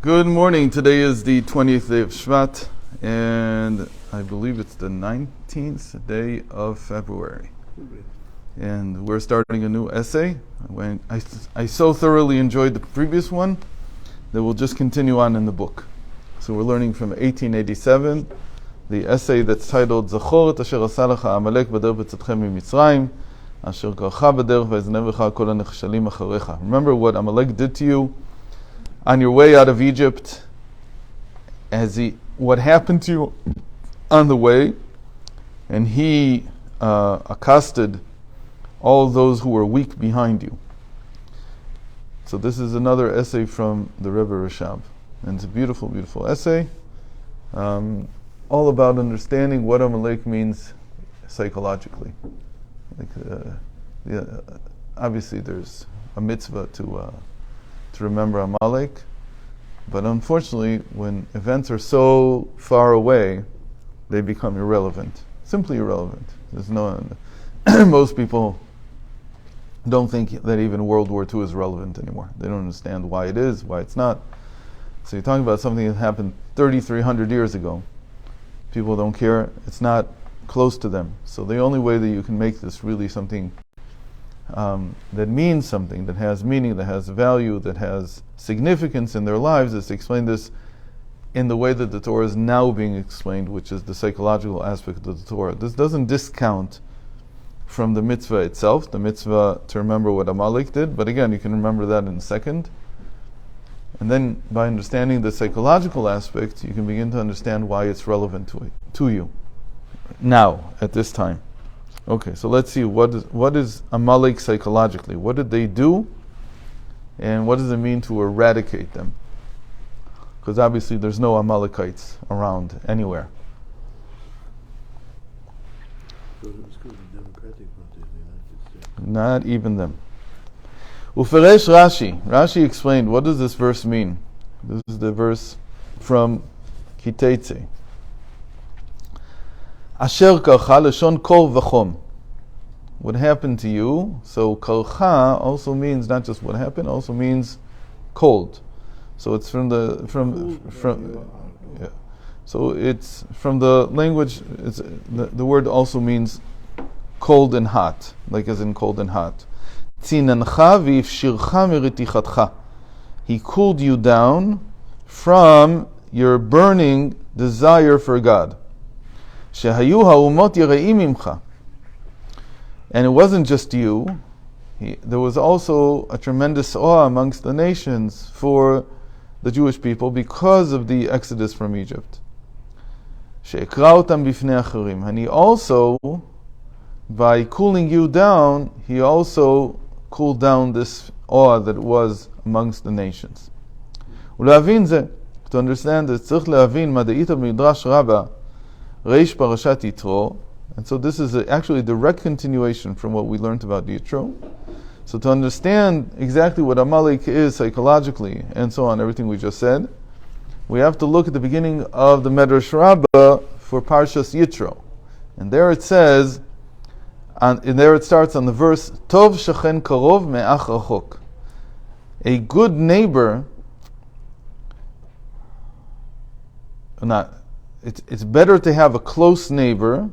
Good morning. Today is the 20th day of Shvat, and I believe it's the 19th day of February. And we're starting a new essay. I so thoroughly enjoyed the previous one that we'll just continue on in the book. So we're learning from 1887, the essay that's titled Zachor et asher asa lecha Amalek b'derech b'tzatchem miMitzrayim, asher karcha b'derech v'yaznevecha kol hanechshalim acharecha. Remember what Amalek did to you on your way out of Egypt, what happened to you on the way, and he accosted all those who were weak behind you. So this is another essay from the Rebbe Rashab, and it's a beautiful, beautiful essay, all about understanding what Amalek means psychologically. Obviously, there's a mitzvah to remember Amalek, but unfortunately, when events are so far away, they become irrelevant. Simply irrelevant. There's no. Most people don't think that even World War II is relevant anymore. They don't understand why it is, why it's not. So you're talking about something that happened 3,300 years ago. People don't care. It's not close to them. So the only way that you can make this really something that means something, that has meaning, that has value, that has significance in their lives, is to explain this in the way that the Torah is now being explained, which is the psychological aspect of the Torah. This doesn't discount from the mitzvah itself, the mitzvah to remember what Amalek did, but again, you can remember that in a second. And then by understanding the psychological aspect, you can begin to understand why it's relevant to you now, at this time. Okay, so let's see, what is Amalek psychologically? What did they do? And what does it mean to eradicate them? Because obviously there's no Amalekites around anywhere. Not even them. Uferesh Rashi explained, what does this verse mean? This is the verse from Kitetse. Asher karcha leshon kor v'chom. What happened to you? So karcha also means not just what happened, also means cold. So it's from yeah. So it's from the language. It's the word also means cold and hot, like as in cold and hot. Tzinancha v'ifshircha meritichatcha. He cooled you down from your burning desire for God. Shehayu ha'umot yire'im mimcha. And it wasn't just you. There was also a tremendous awe amongst the nations for the Jewish people because of the exodus from Egypt. She'ekra otam bifnei acharim. And he also, by cooling you down, he also cooled down this awe that was amongst the nations. U'le'avin zeh, to understand this, tzarich le'avin ma de'ita b'midrash rabbah Reish Parashat Yitro, and so this is actually a direct continuation from what we learned about Yitro. So to understand exactly what Amalek is psychologically, and so on, everything we just said, we have to look at the beginning of the midrash Rabbah for Parshas Yitro, and there it says, and there it starts on the verse Tov shechen karov me'ach rachok. A good neighbor, It's better to have a close neighbor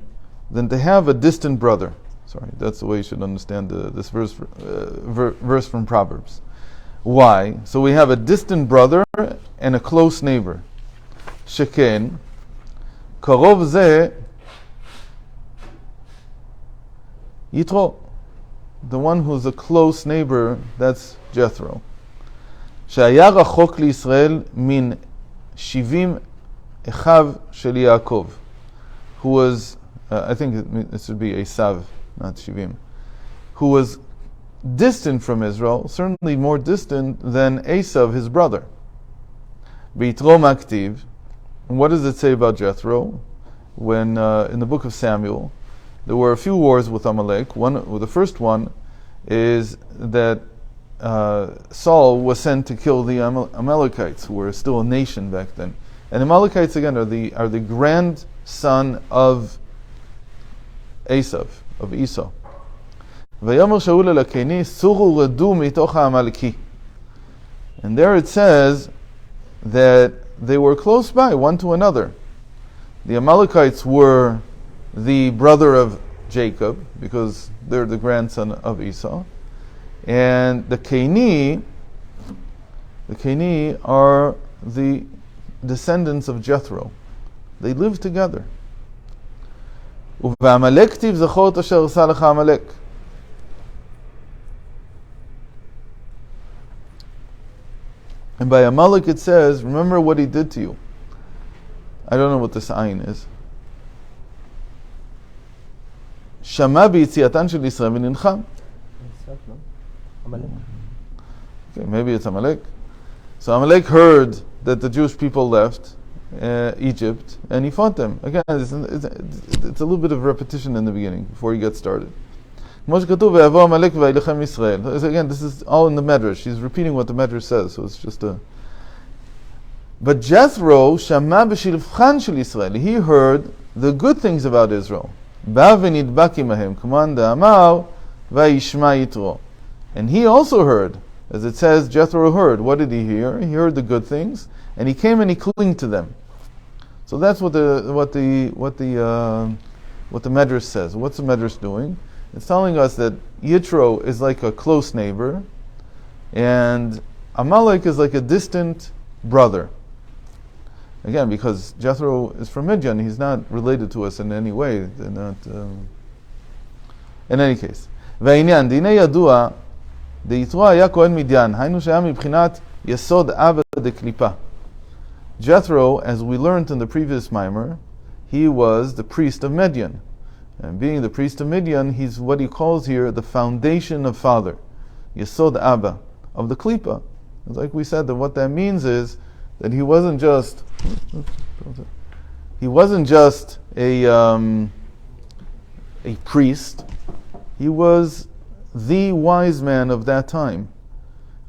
than to have a distant brother. Sorry, that's the way you should understand this verse from Proverbs. Why? So we have a distant brother and a close neighbor. Sheken, karov zeh, Yitro, the one who's a close neighbor, that's Jethro. Shehaya rachok liYisrael min shivim Echav shel Yaakov, who was, I think it should be Esau, not Shivim, who was distant from Israel, certainly more distant than Esau, his brother. B'yitro maktiv. And what does it say about Jethro? When in the book of Samuel, there were a few wars with Amalek. The first one is that Saul was sent to kill the Amalekites, who were still a nation back then. And Amalekites again are the grandson of Esau, of Esau. ויאמר שאול אל הקיני, סורו רדו מתוך העמלקי. And there it says that they were close by, one to another. The Amalekites were the brother of Jacob, because they're the grandson of Esau. And the Caini are the descendants of Jethro. They live together. ובעמלק כתיב זכור את אשר עשה לך עמלק. And by Amalek it says, remember what he did to you. I don't know what this ayin is. שמע ביציאתן של ישראל ונלחם. Okay, maybe it's Amalek. So Amalek heard that the Jewish people left Egypt, and he fought them. Again, it's a little bit of repetition in the beginning before he gets started. Again, this is all in the midrash. He's repeating what the midrash says, so it's just a... But Jethro, shama b'shilfchan shel Yisrael, he heard the good things about Israel. Ba v'nidbak imahem, k'man da'amar v'yishma yitro. And he also heard, as it says, Jethro heard. What did he hear? He heard the good things, and he came and he clinged to them. So that's what the midrash says. What's the midrash doing? It's telling us that Yitro is like a close neighbor, and Amalek is like a distant brother. Again, because Jethro is from Midian, he's not related to us in any way. They're not. In any case, והעניין, דיני ידוע, דיתרו היה כהן מדיין, היינו שהיה מבחינת יסוד אבא דקליפה. Jethro, as we learned in the previous mimer, he was the priest of Midian. And being the priest of Midian, he's what he calls here the foundation of father, Yesod Abba, of the Klipa. It's like we said, that what that means is that he wasn't just a priest. He was the wise man of that time,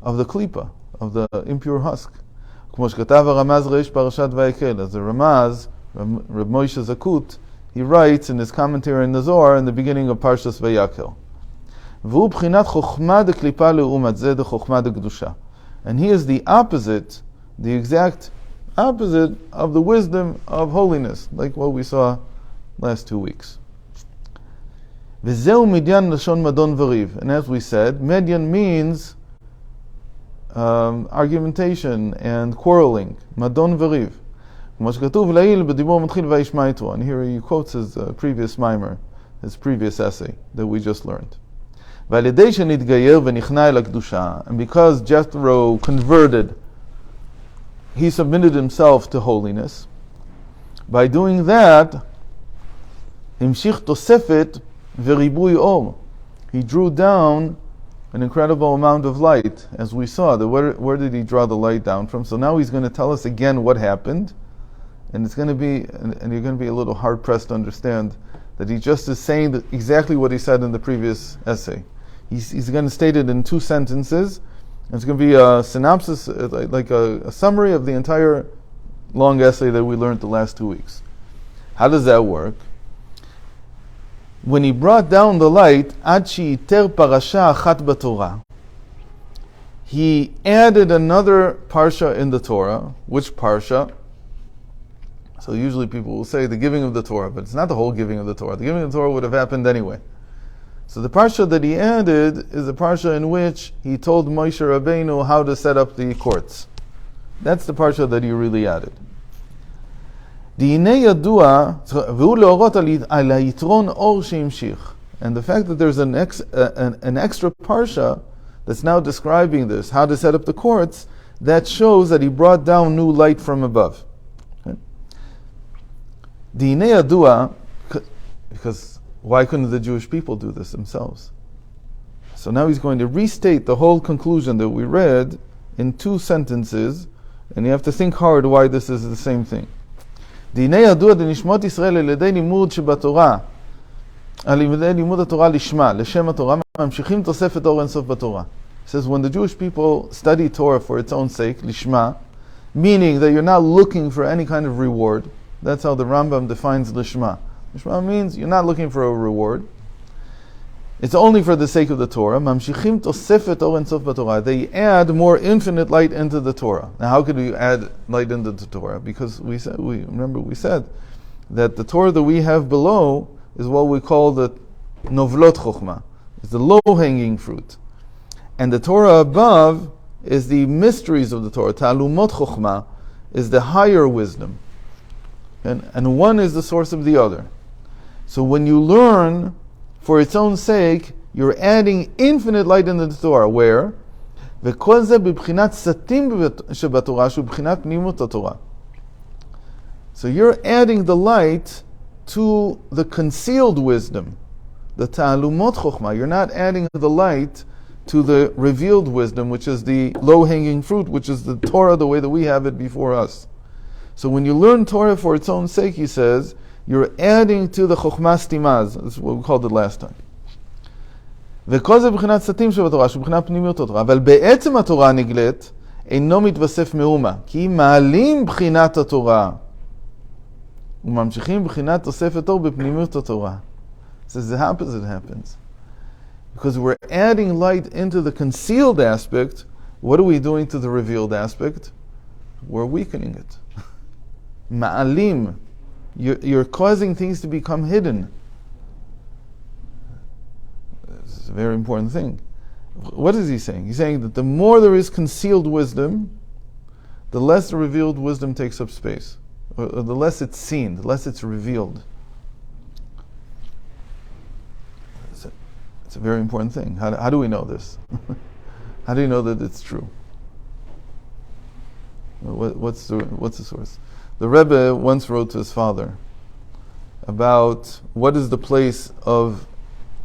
of the Klipa, of the impure husk. As the Ramaz, Reb Moshe Zakut, he writes in his commentary in the Zohar in the beginning of Parshas Vayakel. And he is the opposite, the exact opposite of the wisdom of holiness, like what we saw last 2 weeks. And as we said, Midian means argumentation and quarreling. Madon v'riv. And here he quotes his previous mimer, his previous essay that we just learned. And because Jethro converted, he submitted himself to holiness. By doing that, he drew down an incredible amount of light, as we saw. Where did he draw the light down from? So now he's going to tell us again what happened. And it's going to be, and you're going to be a little hard pressed to understand that he just is saying exactly what he said in the previous essay. He's going to state it in 2 sentences. It's going to be a synopsis, like a summary of the entire long essay that we learned the last 2 weeks. How does that work? When he brought down the light, ad she'iter parasha achat b'Torah, he added another parsha in the Torah. Which parsha? So usually people will say the giving of the Torah, but it's not the whole giving of the Torah. The giving of the Torah would have happened anyway. So the parsha that he added is a parsha in which he told Moshe Rabbeinu how to set up the courts. That's the parsha that he really added. And the fact that there's an extra parsha that's now describing this, how to set up the courts, that shows that he brought down new light from above. Because why couldn't the Jewish people do this themselves? So now he's going to restate the whole conclusion that we read in 2 sentences, and you have to think hard why this is the same thing. דיני ידוע דנשמות ישראל על ידי לימוד שבתורה, על ידי לימוד התורה לשמה, לשם התורה, ממשיכים תוספת אור אינסוף בתורה. It says when the Jewish people study Torah for its own sake, lishma, meaning that you're not looking for any kind of reward. That's how the Rambam defines lishma. Lishma means you're not looking for a reward. It's only for the sake of the Torah. Mamshichim tosefet or ensof b'Torah. They add more infinite light into the Torah. Now, how could we add light into the Torah? Because we said that the Torah that we have below is what we call the novlot chokhmah. It's the low-hanging fruit, and the Torah above is the mysteries of the Torah. Ta'alumot chokhmah is the higher wisdom, and one is the source of the other. So when you learn for its own sake, you're adding infinite light into the Torah. Where? So you're adding the light to the concealed wisdom, the ta'alumot chokhmah. You're not adding the light to the revealed wisdom, which is the low-hanging fruit, which is the Torah the way that we have it before us. So when you learn Torah for its own sake, he says, you're adding to the chokhmah stimaz. That's what we called it last time. וכל זה בחינת סתים שבתורה, שבחינת פנימיות התורה. אבל בעצם התורה הנגלית אינו מתווסף מאומה, כי אם מעלים בחינת התורה וממשיכים בחינת תוספת אור בפנימיות התורה. So the opposite happens. Because we're adding light into the concealed aspect, what are we doing to the revealed aspect? We're weakening it. Ma'alim. You're causing things to become hidden. This is a very important thing. What is he saying? He's saying that the more there is concealed wisdom, the less the revealed wisdom takes up space. Or the less it's seen, the less it's revealed. It's a very important thing. How do we know this? How do you know that it's true? What's the source? The Rebbe once wrote to his father about what is the place of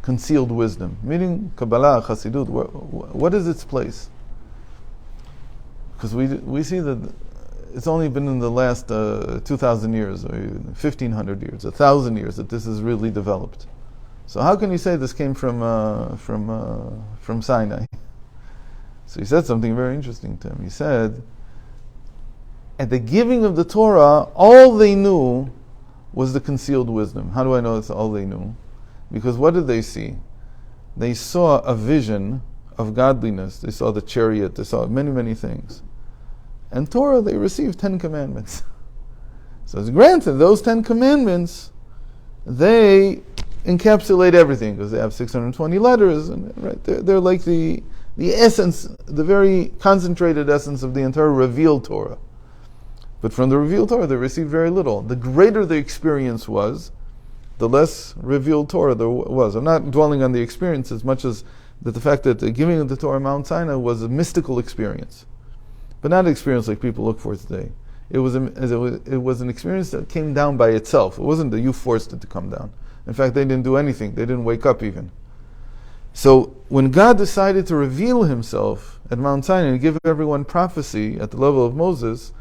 concealed wisdom, meaning Kabbalah, Chasidut. What is its place? Because we see that it's only been in the last 2,000 years, or 1,500 years, 1,000 years that this has really developed. So how can you say this came from Sinai? So he said something very interesting to him. He said, at the giving of the Torah, all they knew was the concealed wisdom. How do I know it's all they knew? Because what did they see? They saw a vision of godliness. They saw the chariot. They saw many, many things. And Torah, they received 10 commandments. So it's granted, those 10 commandments, they encapsulate everything, because they have 620 letters, and right, they're like the essence, the very concentrated essence of the entire revealed Torah. But from the revealed Torah, they received very little. The greater the experience was, the less revealed Torah there was. I'm not dwelling on the experience as much as the fact that the giving of the Torah on Mount Sinai was a mystical experience, but not an experience like people look for today. It was an experience that came down by itself. It wasn't that you forced it to come down. In fact, they didn't do anything. They didn't wake up even. So when God decided to reveal himself at Mount Sinai and give everyone prophecy at the level of Moses,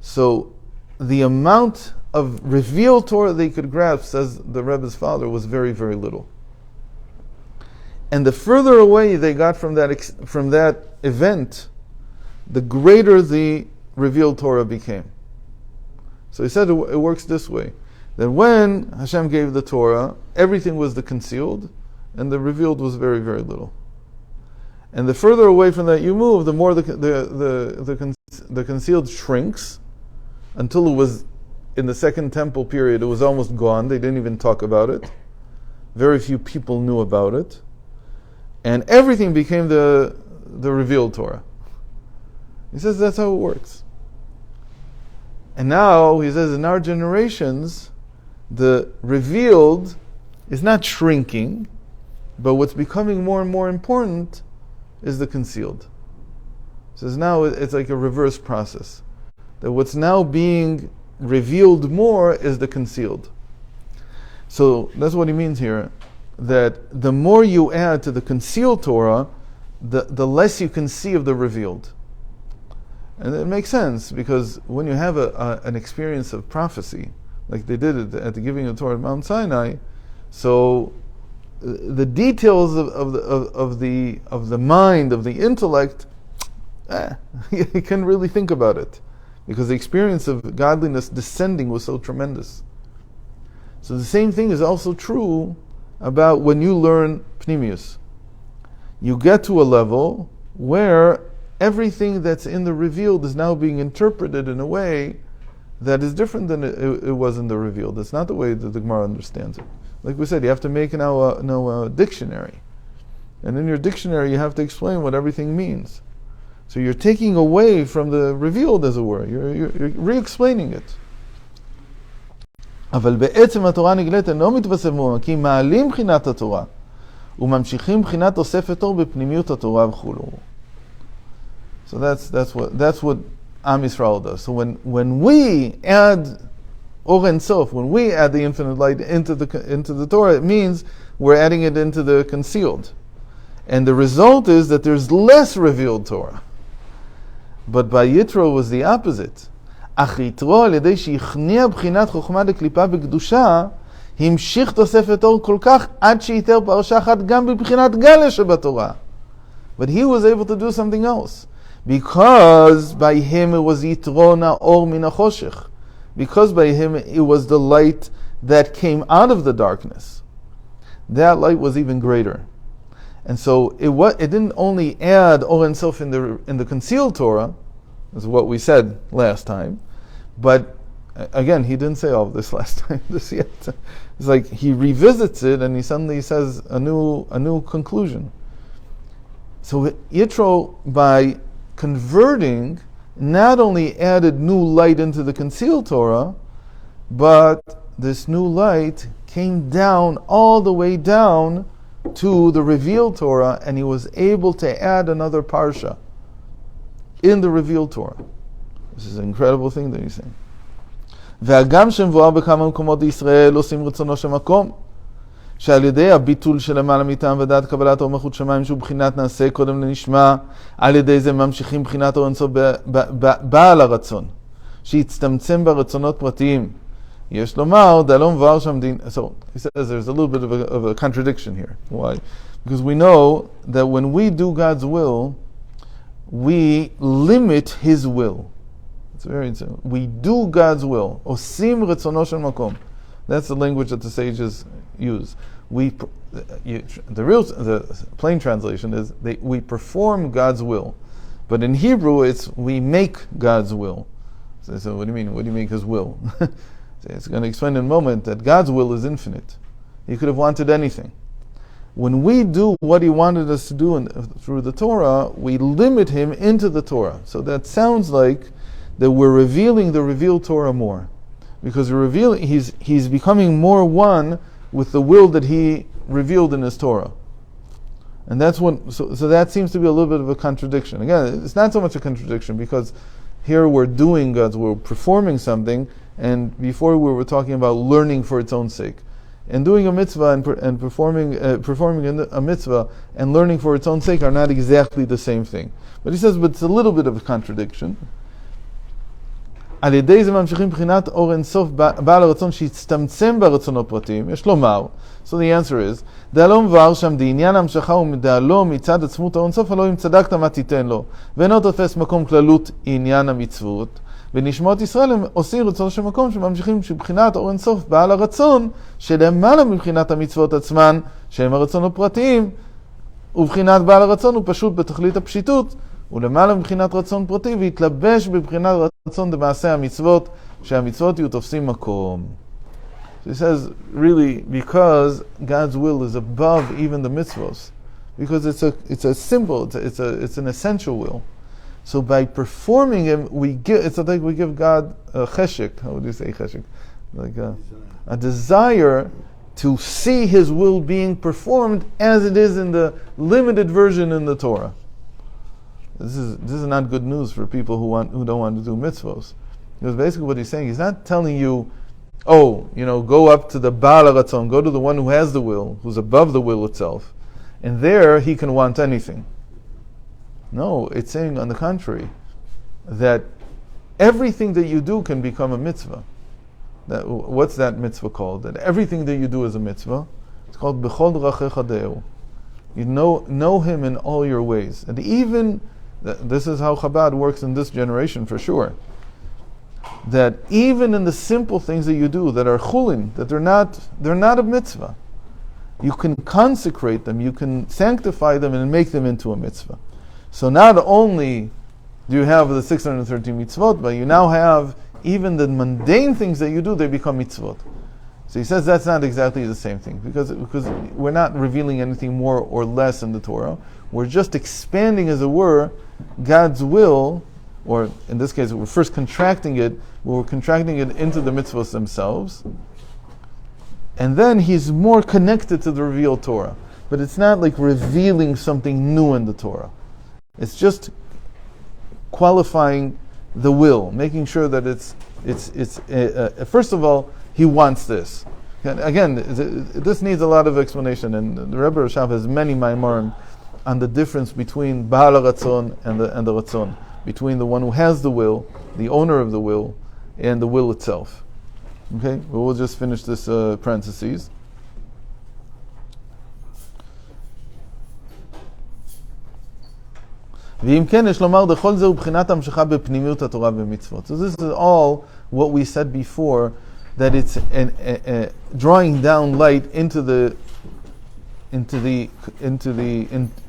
so the amount of revealed Torah they could grasp, says the Rebbe's father, was very, very little. And the further away they got from that event, the greater the revealed Torah became. So he said it works this way, that when Hashem gave the Torah, everything was the concealed, and the revealed was very, very little. And the further away from that you move, the more the concealed shrinks, until it was, in the Second Temple period, it was almost gone. They didn't even talk about it. Very few people knew about it. And everything became the revealed Torah. He says that's how it works. And now, he says, in our generations, the revealed is not shrinking, but what's becoming more and more important is the concealed. He says now it's like a reverse process. That what's now being revealed more is the concealed. So that's what he means here, that the more you add to the concealed Torah, the less you can see of the revealed. And it makes sense, because when you have an experience of prophecy, like they did at the giving of the Torah at Mount Sinai, so the details of the mind, of the intellect, you can really think about it, because the experience of godliness descending was so tremendous. So the same thing is also true about when you learn pnimius. You get to a level where everything that's in the revealed is now being interpreted in a way that is different than it was in the revealed. It's not the way that the Gemara understands it. Like we said, you have to make now a dictionary. And in your dictionary, you have to explain what everything means. So you're taking away from the revealed, as it were. You're re-explaining it. אבל בעצם התורה הנגלית אינו מתווסף מאומה, כי מעלים בחינת התורה, וממשיכים בחינת תוספת אור בפנימיות התורה וכו'. So that's what Am Yisrael does. So when we add Or Ein Sof, when we add the infinite light into the Torah, it means we're adding it into the concealed. And the result is that there's less revealed Torah. But by Yitro was the opposite. אך יתרו על ידי שהכניע בחינת חוכמה דקליפה בקדושה, המשיך תוספת אור כל כך עד שיתר פרשה אחת גם בבחינת גלה שבתורה. But he was able to do something else. Because by him it was יתרו נאור מן החושך. Because by him it was the light that came out of the darkness. That light was even greater. And so it didn't only add Or Ein Sof in the concealed Torah, is what we said last time, but again, he didn't say all of this last time. This yet, it's like he revisits it and he suddenly says a new conclusion. So Yitro, by converting, not only added new light into the concealed Torah, but this new light came down all the way down to the revealed Torah, and he was able to add another parsha in the revealed Torah. This is an incredible thing that he's saying. והגם שמבואר בכמה מקומות בישראל עושים רצונו של מקום, שעל ידי הביטול של למעלה מטעם ודעת קבלת אור מלכות שמיים שהוא בחינת נעשה קודם לנשמע, על ידי זה ממשיכים בחינת אור אינסוף בעל הרצון, שהצטמצם ברצונות פרטיים. יש לומר, דלום מבואר שם דין. So he says there's a little bit of a contradiction here. Why? Because we know that when we do God's will, we limit His will. It's very interesting. We do God's will. Osim retzono shel makom. That's the language that the sages use. The plain translation is we perform God's will, but in Hebrew it's we make God's will. So what do you mean? What do you make His will? It's going to explain in a moment that God's will is infinite. He could have wanted anything. When we do what He wanted us to do through the Torah, we limit Him into the Torah. So that sounds like that we're revealing the revealed Torah more. Because He's becoming more one with the will that He revealed in His Torah. And that's so that seems to be a little bit of a contradiction. Again, it's not so much a contradiction because here we're doing God's will, performing something, and before we were talking about learning for its own sake. And doing a mitzvah and performing a mitzvah and learning for its own sake are not exactly the same thing. But he says, but it's a little bit of a contradiction. על ידי זה ממשיכים בחינת אור אין סוף בעל הרצון שהצטמצם ברצונות פרטיים, יש לומר, so the answer is, דהלום מבואר שם דעניין המשכה ומדהלום מצד עצמות האור אין סוף, הלא אם צדקת מה תיתן לו, ואינו תופס מקום כללות עניין המצוות, ונשמות ישראל הם עושים רצון של מקום שממשיכים שבחינת אור אין סוף בעל הרצון, שלמעלה מבחינת המצוות עצמן, שהם הרצון הפרטיים, ובחינת בעל הרצון הוא פשוט בתכלית הפשיטות, ולמעלה מבחינת רצון פרטי, והתלבש בבחינת רצון במעשה המצוות, שהמצוות יהיו תופסים מקום. So he says, really, because God's will is above even the mitzvos, because it's a simple, it's an essential will. So by performing Him, it's like we give God a cheshik. How would you say cheshik? Like a desire to see His will being performed as it is in the limited version in the Torah. This is not good news for people who don't want to do mitzvos. Because basically what he's saying, he's not telling you, go up to the Baal HaRatzon, go to the one who has the will, who's above the will itself, and there he can want anything. No, it's saying on the contrary, that everything that you do can become a mitzvah. What's that mitzvah called? That everything that you do is a mitzvah. It's called B'chol Drachecha De'eu. You know Him in all your ways. And even this is how Chabad works in this generation for sure. That even in the simple things that you do that are chulin, that they're not a mitzvah, you can consecrate them, you can sanctify them and make them into a mitzvah. So not only do you have the 613 mitzvot, but you now have even the mundane things that you do, they become mitzvot. So he says that's not exactly the same thing, because we're not revealing anything more or less in the Torah. We're just expanding, as it were, God's will, or in this case, we're first contracting it into the mitzvahs themselves, and then he's more connected to the revealed Torah. But it's not like revealing something new in the Torah. It's just qualifying the will, making sure that it's first of all, he wants this. And again, this needs a lot of explanation, and the Rebbe Rashab has many maimarim on the difference between Baal Ratzon and the Ratzon, between the one who has the will, the owner of the will, and the will itself. Okay, well, we'll just finish this parentheses. So this is all what we said before, that it's drawing down light into the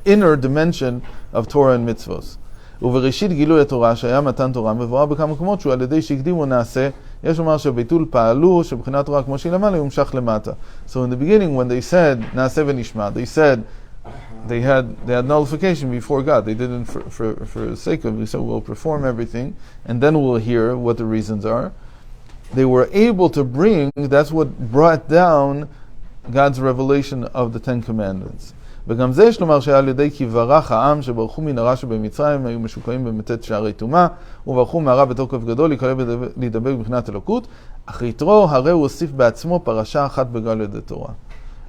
inner dimension of Torah and mitzvos. ובראשית גילוי התורה שהיה מתן תורה מבואר בכמה מקומות שהוא על ידי שהקדימו נעשה, יש לומר שביטול פעלו שבחינת תורה כמו שהיא למעלה יומשך למטה. So in the beginning when they said נעשה ונשמע, they said they had nullification before God. They didn't for the sake of, they said we'll perform everything and then we'll hear what the reasons are. They were able to bring, that's what brought down God's revelation of the Ten Commandments. וגם זה יש לומר שעל ידי כי ברח העם שברחו מן הרע שבמצרים היו משוקעים במתת שערי טומאה וברחו מהרע בתוקף גדול להידבק בבחינת אלוקות אך יתרו הרי הוא הוסיף בעצמו פרשה אחת בגלל ידי תורה.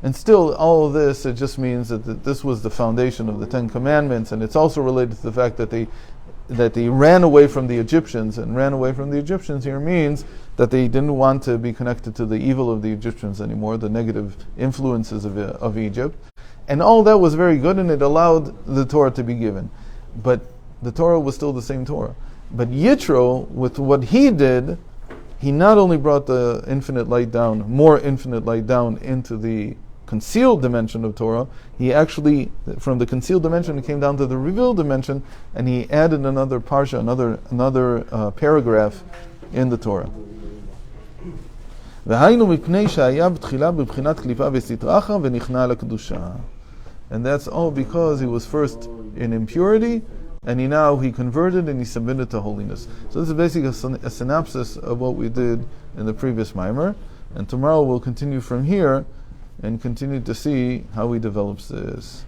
And still, all of this, it just means that this was the foundation of the Ten Commandments, and it's also related to the fact that they ran away from the Egyptians, and ran away from the Egyptians here means that they didn't want to be connected to the evil of the Egyptians anymore, the negative influences of Egypt. And all that was very good, and it allowed the Torah to be given. But the Torah was still the same Torah. But Yitro, with what he did, he not only brought the infinite light down, more infinite light down into the concealed dimension of Torah, he actually, from the concealed dimension, it came down to the revealed dimension, and he added another parsha, another paragraph in the Torah. And that's all because he was first in impurity, and he converted and he submitted to holiness. So this is basically a synopsis of what we did in the previous mimer, and tomorrow we'll continue from here and continue to see how he develops this.